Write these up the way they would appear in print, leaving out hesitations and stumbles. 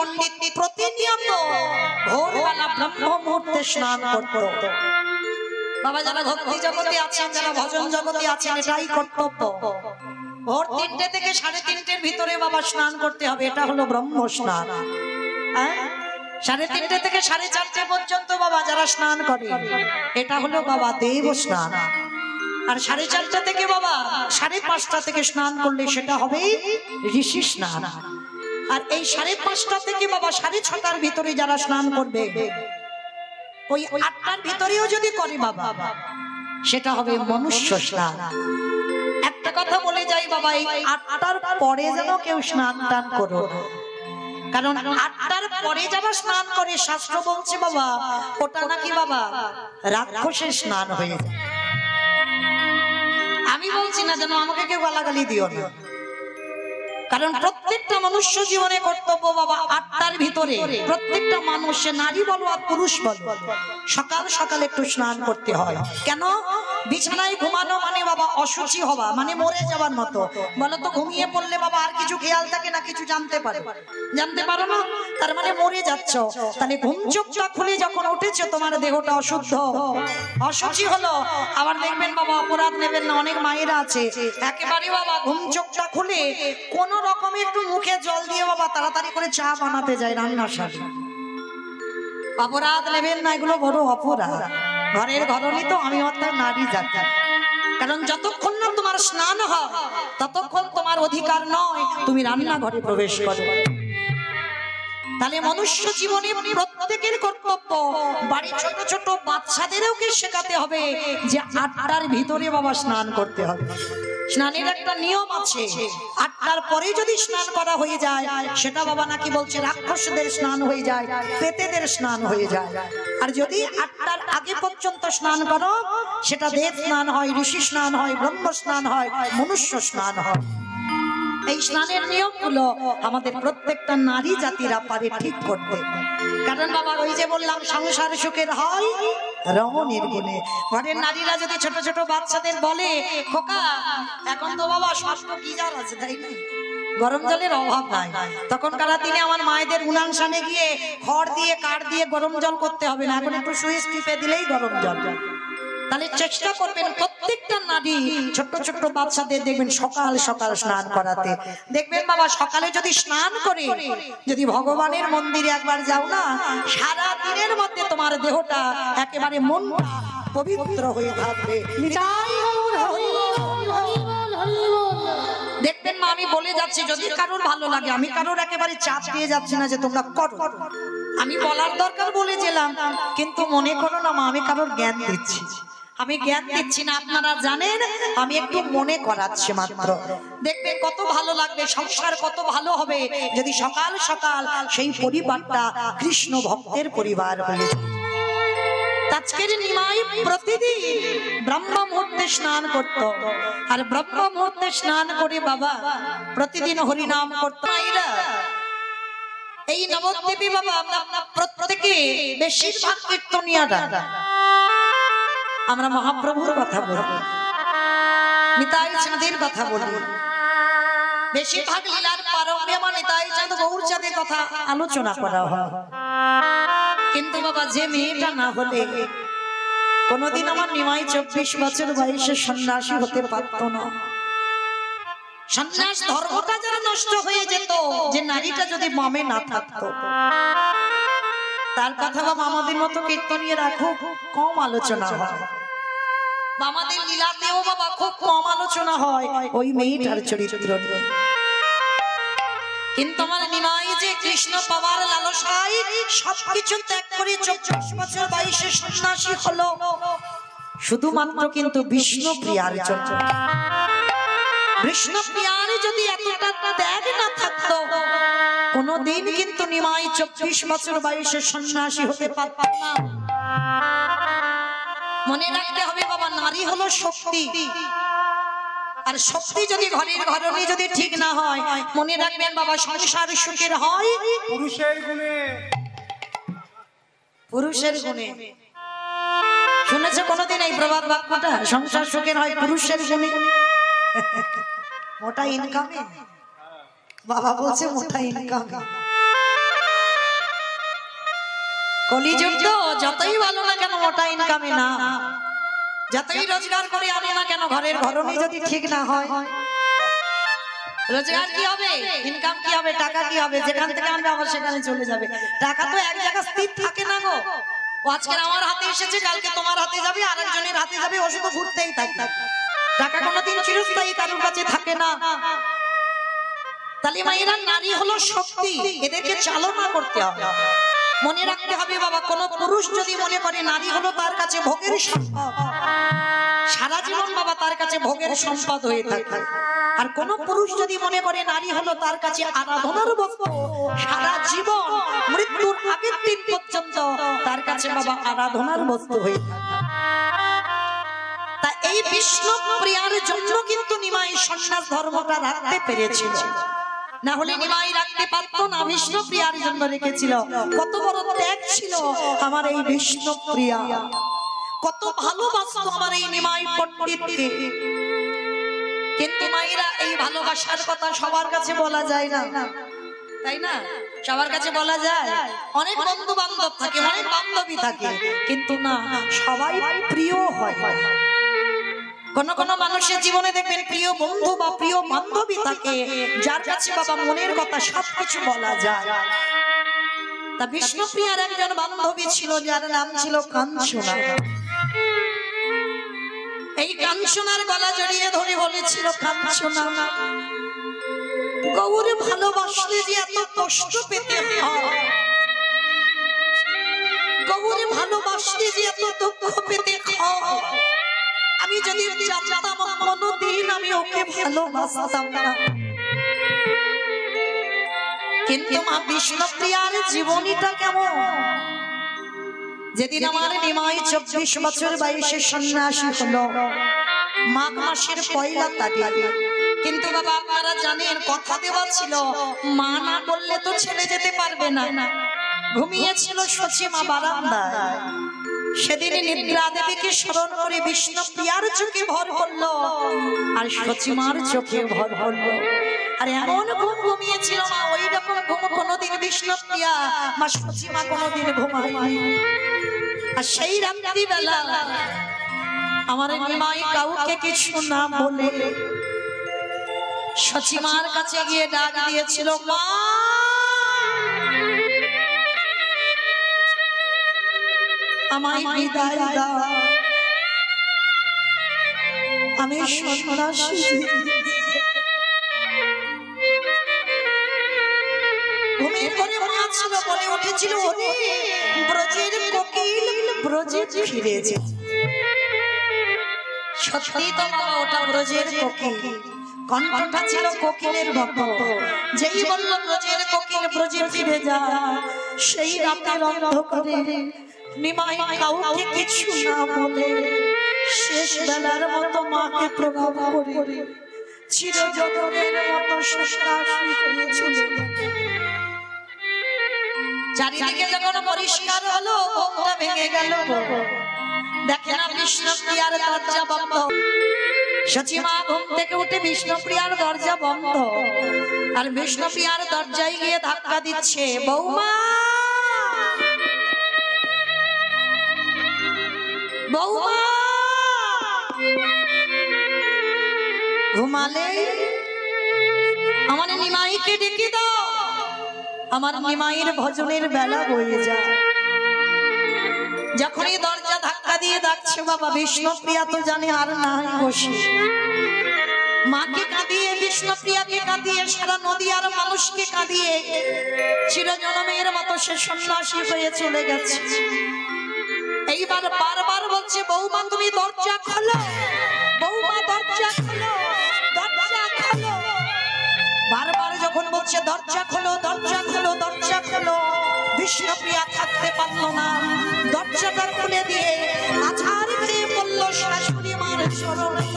পণ্ডিত প্রতিনিয়ত ভোরবেলা ব্রহ্ম মুহূর্তে স্নান করত। বাবা যারা ভক্তি জগতে আছেন, যারা ভজন জগতে আছেন, এটাই কর্তব্য। ভোর 3টে থেকে 3:30-এর ভিতরে বাবা স্নান করতে হবে, এটা হলো ব্রহ্ম স্নান। 3:30 থেকে 4:30 পর্যন্ত বাবা যারা স্নান করে, এটা হলো বাবা দেব স্নান। আর 4:30 থেকে বাবা 5:30 থেকে স্নান করলে সেটা হবে ঋষি স্নান। আর এই 5:30 থেকে বাবা 6:30 ভিতরে যারা স্নান করবে, ওই 8টার ভিতরেও যদি করে বাবা, সেটা হবে মনুষ্য স্নান। একটা কথা বলে যাই বাবা, এই 8টার পরে যেন কেউ স্নান টান করো, কারণ 8টার পরে যারা স্নান করে শাস্ত্র বলছে বাবা ওটা নাকি বাবা রাক্ষসের স্নান হয়ে যায়। আমি বলছি না যেন আমাকে কেউ গালাগালি দিও না, কারণ প্রত্যেকটা মনুষ্য জীবনে কর্তব্য বাবা 8টার ভিতরে প্রত্যেকটা মানুষ, নারী বলো আর পুরুষ বলো, সকাল সকাল একটু স্নান করতে হয়। কেন? বিছানায় ঘুমানো মানে বাবা অসুচি হওয়া, মানে মরে যাওয়ার মতো। বলো তো ঘুমিয়ে পড়লে বাবা আর কিছু খেয়াল থাকে না, কিছু জানতে পারো না, তার মানে মরে যাচ্ছ। তাহলে ঘুম চোখটা খুলে যখন উঠেছো তোমার দেহটা অশুদ্ধ, অসুচি হলো। আবার দেখবেন বাবা, অপরাধ নেবেন না, অনেক মায়েরা আছে একেবারে বাবা ঘুম চোখটা খুলে কোন রকমে একটু মুখে জল দিয়ে বাবা তাড়াতাড়ি করে চা বানাতে যায় রান্নার সাথে। অপরাধ নেবেন না, এগুলো বড় অপরাধ। ঘরের ঘরণী তো আমি অর্থাৎ নারী জাতি, কারণ যতক্ষণ না তোমার স্নান হয় ততক্ষণ তোমার অধিকার নয় তুমি রান্নাঘরে প্রবেশ করো। তাহলে মনুষ্য জীবনে প্রত্যেকের কর্তব্য, বাড়ির ছোট ছোট বাচ্চাদেরও শেখাতে হবে যে 8টার ভিতরে বাবা স্নান করতে হবে। স্নানের একটা নিয়ম আছে, 8টার পরে যদি স্নান করা হয়ে যায় সেটা বাবা নাকি বলছে রাক্ষসদের স্নান হয়ে যায়, পেতেদের স্নান হয়ে যায়। আর যদি 8টার আগে পর্যন্ত স্নান করো সেটা দেব স্নান হয়, ঋষি স্নান হয়, ব্রহ্ম স্নান হয়, মনুষ্য স্নান হয়। এই স্নানের নিয়মগুলো আমাদের প্রত্যেকটা নারী জাতিরা পারে ঠিক করতে। কারণ বাবা ওই যে বললাম সংসার সুখের হয় রমণীর গুণে। ঘরের নারীরা যদি ছোট ছোট বাচ্চাদের বলে, খোকা এখন তো বাবা ষষ্ঠ গিজার আছে তাই না, গরম জলের অভাব নাই, তখনকার দিনে আমার মায়েদের উনানসানে গিয়ে খড় দিয়ে কাঠ দিয়ে গরম জল করতে হবে না, এখন একটু সুইচ টিপে দিলেই গরম জল। তাহলে চেষ্টা করবেন প্রত্যেকটা নারী ছোট ছোট বাচ্চাদের দেখবেন সকাল সকাল স্নান করাতে। দেখবেন বাবা সকালে যদি স্নান করে যদি ভগবানের মন্দিরে একবার যাও না, সারা দিনের মধ্যে তোমার দেহটা একেবারে মন পবিত্র হয়ে থাকবে। দেখবেন মা আমি বলে যাচ্ছি, যদি কারোর ভালো লাগে, আমি কারোর একেবারে চাপ দিয়ে যাচ্ছি না যে তোমরা করো, আমি বলার দরকার বলে গেলাম, কিন্তু মনে করো না মা আমি কারোর জ্ঞান দিচ্ছি, আমি জ্ঞান দিচ্ছি না, আপনারা জানেন আমি একটু মনে করাচ্ছি মাত্র। দেখবেন কত ভালো লাগবে, সংসার কত ভালো হবে যদি সকাল সকাল সেই পরিবারটা কৃষ্ণ ভক্তের পরিবার হয়ে যায়। আজকের নিমাই প্রতিদিন ব্রহ্ম মুহূর্তে স্নান করত, আর ব্রহ্ম মুহূর্তে স্নান করে বাবা প্রতিদিন হরিনাম করত। এই নবদ্বীপে বাবা আমরা প্রত্যেকে বেশিরভাগ কীর্তনিয়ারা আমরা মহাপ্রভুর কথা বলি, নিতাই চাঁদের কথা বলি, বেশিরভাগ লীলার প্রারম্ভে আমার নিতাই চাঁদ গৌর চাঁদের কথা আলোচনা করা হয়। কিন্তু বাবা যে মেয়েটা না হলে কোনদিন আমার নিমাই 24 বছর বয়সে সন্ন্যাসী হতে পারত না। সন্ন্যাস ধর্মটা যারা নষ্ট হয়ে যেত, যে নারীটা যদি মামে না থাকতো, তার কথা বাবা আমাদের মতো কীর্তনীয়রা খুব কম আলোচনা হয়, আমাদের লীলাতেও বাবা খুব কম আলোচনা হয় ওই মেয়েটার চরিত্র নিয়ে। কিন্তু আমার নিমাই যে কৃষ্ণ পাওয়ার লালসায় সবকিছু ত্যাগ করে 24 বছর বয়সে সন্ন্যাসী হলো, শুধুমাত্র কিন্তু বিষ্ণু প্রিয়ার জন্য। কৃষ্ণ প্রিয়ার যদি এতটা ত্যাগ না থাকতো কোনদিন কিন্তু নিমাই 24 বছর বয়সে সন্ন্যাসী হতে পারত না। মনে রাখতে হবে বাবা নারী হলো শক্তি, আর শক্তি যদি ঘরের ঘরণী যদি ঠিক না হয়, মনে রাখবেন বাবা সংসার সুখের হয় পুরুষের গুণে। পুরুষের গুণে শুনেছো কোনদিন এই প্রবাদ বাক্যটা? সংসার সুখের হয় পুরুষের গুণে। মোটা ইনকামে বাবা বলছে মোটা ইনকামে। কলিযুগ তো যতই ভালো না কেন মোটা ইনকামে না, যতই রোজগার করে আনো না কেন ঘরের ঘরণী যদি ঠিক না হয়, রোজগার কি হবে, ইনকাম কি হবে, টাকা কি হবে, যেখান থেকে আনবে আবার সেখানে চলে যাবে। টাকা তো এক জায়গায় স্থির থাকে না গো। আজকে আমার হাতে এসেছে, কালকে তোমার হাতে যাবে, আরেকজনের হাতে যাবে, ও শুধু ঘুরতেই থাকে। টাকা কোনোদিন চিরস্থায়ী কারোর কাছে থাকে না। তাহলে মায়েরা, নারী হলো শক্তি, এদেরকে চালনা করতে হবে। মনে রাখতে হবে বাবা, কোন পুরুষ যদি মনে করে নারী হলো তার কাছে ভোগের সম্পদ, সারা জীবন বাবা তার কাছে ভোগের সম্পদ হয়ে থাকে। আর কোন পুরুষ যদি মনে করে নারী হলো তার কাছে আরাধনার বস্তু, সারা জীবন মৃত্যুর আগের দিন পর্যন্ত তার কাছে বাবা আরাধনার বস্তু হয়ে থাকে। তা এই বিষ্ণু প্রিয়ার জন্য কিন্তু নিমাই সন্ন্যাস ধর্মটা রাখতে পেরেছিল, না হলে নিমাই রাখতে পারতো না। বিষ্ণু প্রিয়ার জন্য রেখেছিল। কত বড় ত্যাগ ছিল আমার এই বিষ্ণু প্রিয়া, কত ভালোবাসতো আমার এই নিমাই পণ্ডিতকে। কিন্তু মায়েরা, এই ভালোবাসার কথা সবার কাছে বলা যায় না, তাই না? সবার কাছে বলা যায়, অনেক বন্ধু বান্ধব থাকে, অনেক বান্ধবী থাকে, কিন্তু না সবাই প্রিয় হয়। কোন কোন মানুষের জীবনে দেখবেন প্রিয় বন্ধু বা প্রিয় বান্ধবী থাকে, যার কাছে বাবা মনের কথা সবকিছু বলা যায়। তা বিষ্ণুপ্রিয়ার একজন বান্ধবী ছিল, যার নাম ছিল কাঞ্চনা। এই কাঞ্চনার গলা জড়িয়ে ধরে বলেছিল, কাঞ্চনা, গৌরে ভালোবাসলে যে এত কষ্ট পেতে হয়, গৌরে ভালোবাসলে যে এত দুঃখ পেতে হয়, আমি যদি জানতাম কোনদিন আমি ওকে ভালোবাসতাম না। কিন্তু মা বিষ্ণুপ্রিয়ার জীবনীটা কেমন, যেদিন আমার নিমাই 24 বছর বয়সে সন্ন্যাসী হলো, মাঘ মাসের পয়লা তারিখ। কিন্তু বাবা আপনারা জানেন, কথা দেওয়া ছিল মা না বললে তো ছেলে যেতে পারবে না। ঘুমিয়েছিল সচিমা বারান্দায়। সেদিন নিদ্রা দেবীকে স্মরণ করে বিষ্ণুপ্রিয়ার চোখে ভর করলো, আর সচিমার চোখে ভর করলো। আর এমন ঘুম ঘুমিয়েছিল মা, ওই রকম ঘুম কোনোদিন বিষ্ণুপ্রিয়া মা সচিমা কোনোদিন ঘুমায়নি। আর সেই রাত্রি বেলা আমার নিমাই কাউকে কিছু না বলে সচিমার কাছে গিয়ে ডাক দিয়েছিল, মা আমায় বিদায় দাও, আমি সন্ন্যাসী। ঘুমিয়ে পড়ে মা ছিল, বলে উঠেছিল, ওরে ব্রজের কোকিল ব্রজে ফিরেছে। সত্যি তো বাবা, ওটা ব্রজের কোকিল, কণ্ঠটা ছিল কোকিলের মতো। যেই বলল ব্রজের কোকিল ব্রজে ফিরে যা, সেই রাতের অন্ধকারে নিমাই কাউকে কিছু না বলে শেষ বেলার মতো মাকে প্রণাম করে চিরজীবনের মতো সন্ন্যাসী হয়ে চলে গেল। চারিদিকে যখন পরিষ্কার হলো, ঘুমটা ভেঙে গেল। দেখে না বিষ্ণুপ্রিয়ার দরজা বন্ধ। সচিমা ঘুম থেকে উঠে বিষ্ণুপ্রিয়ার দরজা বন্ধ, আর বিষ্ণুপ্রিয়ার দরজায় গিয়ে ধাক্কা দিচ্ছে, বৌমা বৌমা। ঘুমালে আমার নিমাইকে ডেকে দাও, আমার নিমাইয়ের ভজনের বেলা বয়ে যায়। যখনই দরজা ধাক্কা দিয়ে ডাকছে বাবা, বিষ্ণুপ্রিয়া তো জানে আর নাই বসে। মাকে কাঁদিয়ে, বিষ্ণুপ্রিয়াকে কাঁদিয়ে, সারা নদী আর মানুষকে কাঁদিয়ে চিরজনমের মতো সে সন্ন্যাসী হয়ে চলে গেছে। এইবার বারবার বলছে, বৌমা তুমি দরজা খোলো, বৌমা দরজা খোলো, দরজা খোলো। বারবার যখন বলছে দরজা খোলো, দরজা খোলো, দরজা খোলো, বিষ্ণুপ্রিয়া থাকতে পারলো না। দরজাটা খুলে দিয়ে আছাড় খেয়ে বলল শাশুড়ি মার চরণে,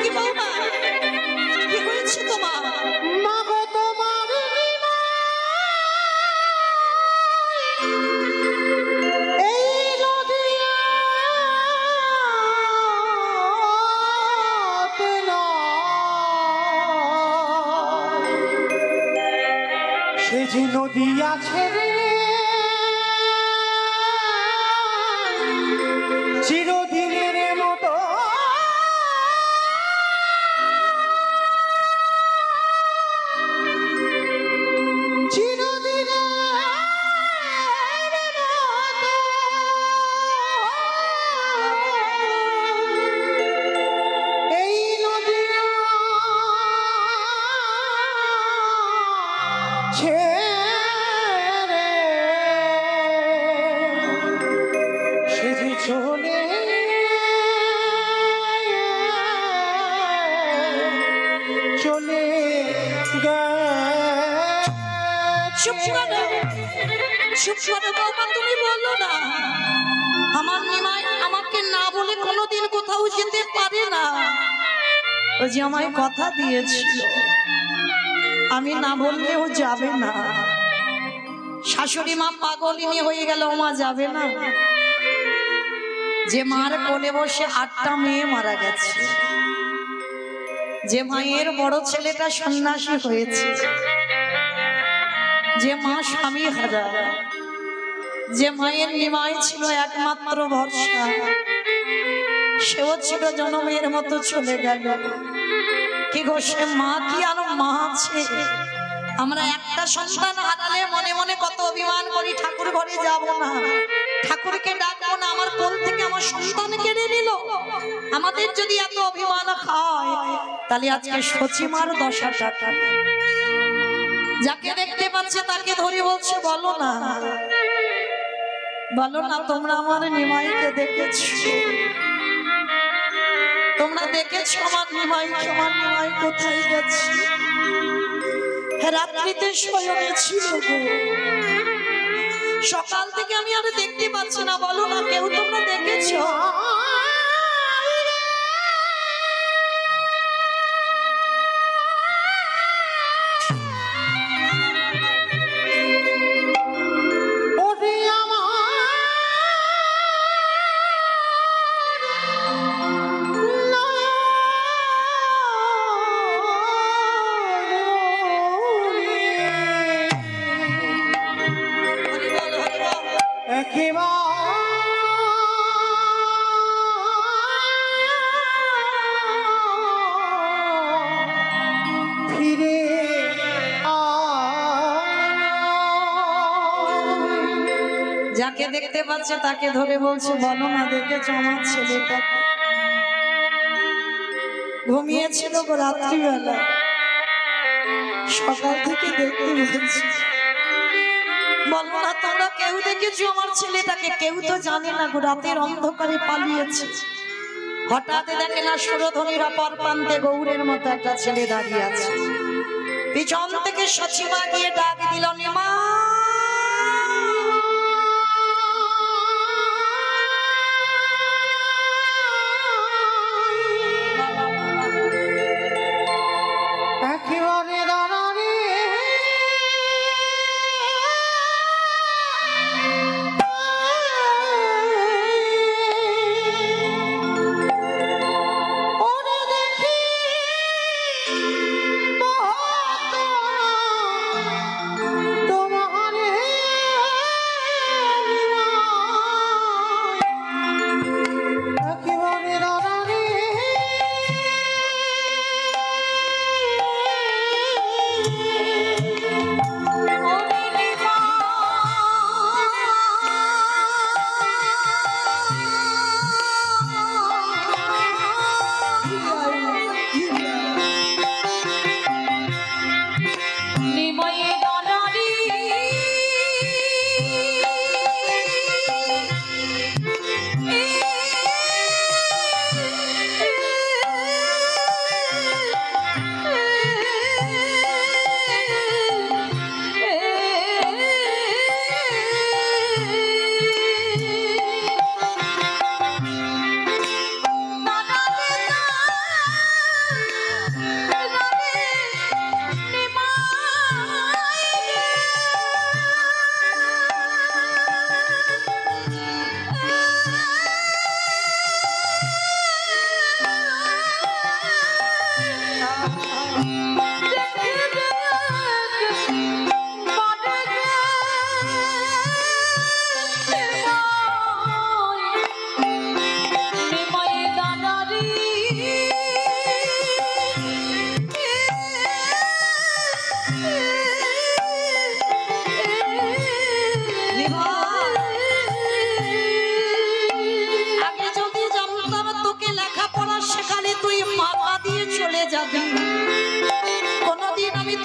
কি বৌমা, কি হয়েছে তোমার? সে যে নদী আছে রে চিরদিনের মতো তুমি বলো না আমার নিমাই আমাকে না বলে কোনোদিন কোথাও যেতে পারে না। ও যে আমায় কথা দিয়েছিল আমি না বললেও যাবে না। শাশুড়ি মা পাগলিনী হয়ে গেল, মা যাবে না। যে মার কোলে বসে 8টা মেয়ে মারা গেছে, যে মায়ের বড় ছেলেটা সন্ন্যাসী হয়েছে, যে মা স্বামী হারা, যে মায়ের নিমাই ছিল একমাত্র ভরসা, সেও ছিল জনমের মতো চলে গেল। কি গো সে মা কি আর মা আছে? আমরা একটা সন্তান হারালে মনে মনে কত অভিমান করি, ঠাকুর ঘরে যাব না, ঠাকুরকে ডাকবো না, আমার কোল থেকে আমার সন্তান কেড়ে নিল। আমাদের যদি এত অভিমান হয় তাহলে আজকে সচিমার দশাটা। যাকে দেখতে পাচ্ছে তাকে ধরে বলছে বলো না, বলো না তোমরা আমার নিমাইকে দেখেছো, তোমরা দেখেছো আমার নিমাইকে, আমার নিমাই কোথায় গেছে? রাত্রিতে শয়নে ছিল গো, সকাল থেকে আমি আর দেখতে পাচ্ছি না, বলো না কেউ তোমরা দেখেছো? যাকে দেখতে পাচ্ছে তাকে ধরে বলছে বলো না দেখেছো আমার ছেলেটা? ঘুমিয়েছিল গো রাত্রিবেলা, সকাল থেকে দেখতে বলছি, বলো না তোমরা কেউ দেখেছো আমার ছেলেটাকে? কেউ তো জানে না গো, রাতের অন্ধকারে পালিয়েছে। হঠাৎ দেখে না সুরধনীর অপর প্রান্তে গৌরের মতো একটা ছেলে দাঁড়িয়ে আছে। পিছন থেকে সচিমা গিয়ে ডাক দিল, নিমা তোমার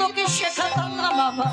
তোকে শেখাতাম না বাবা।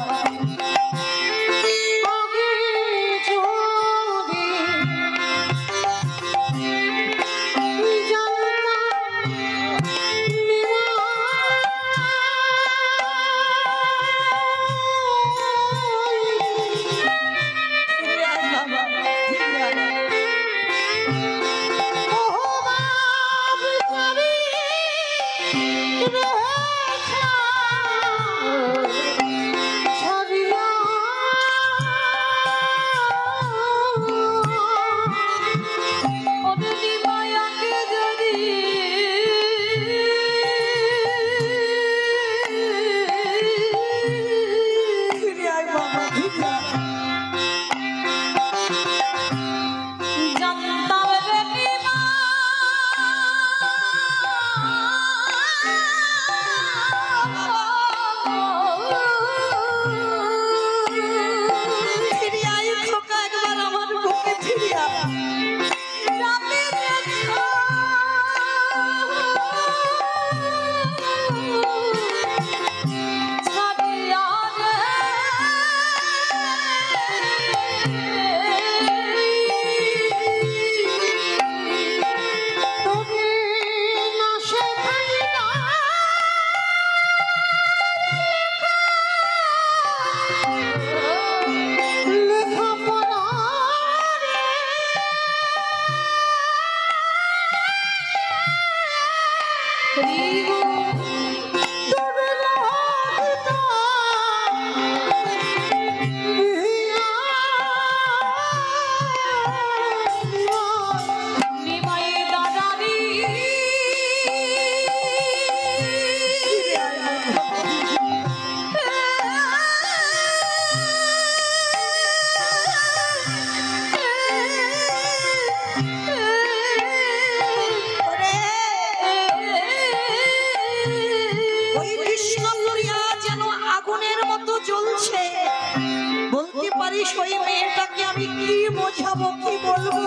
ওই মেয়েটাকে আমি কি বোঝাবো, কি বলবো?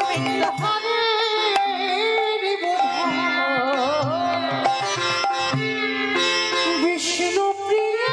বিষ্ণু প্রিয়া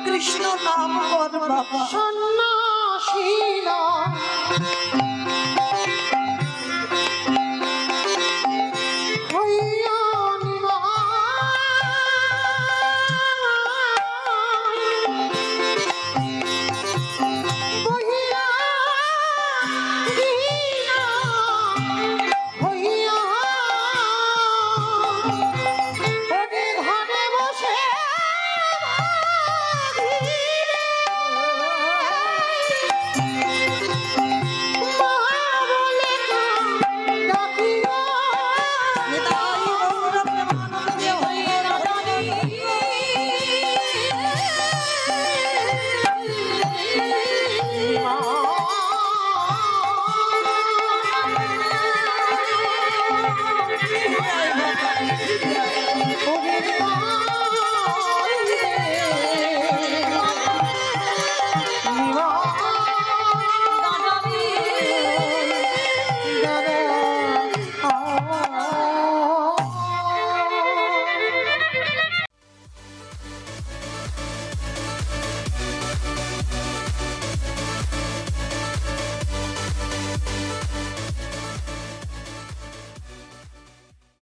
কৃষ্ণ নাম কর বাবা, সন্ন্যাসী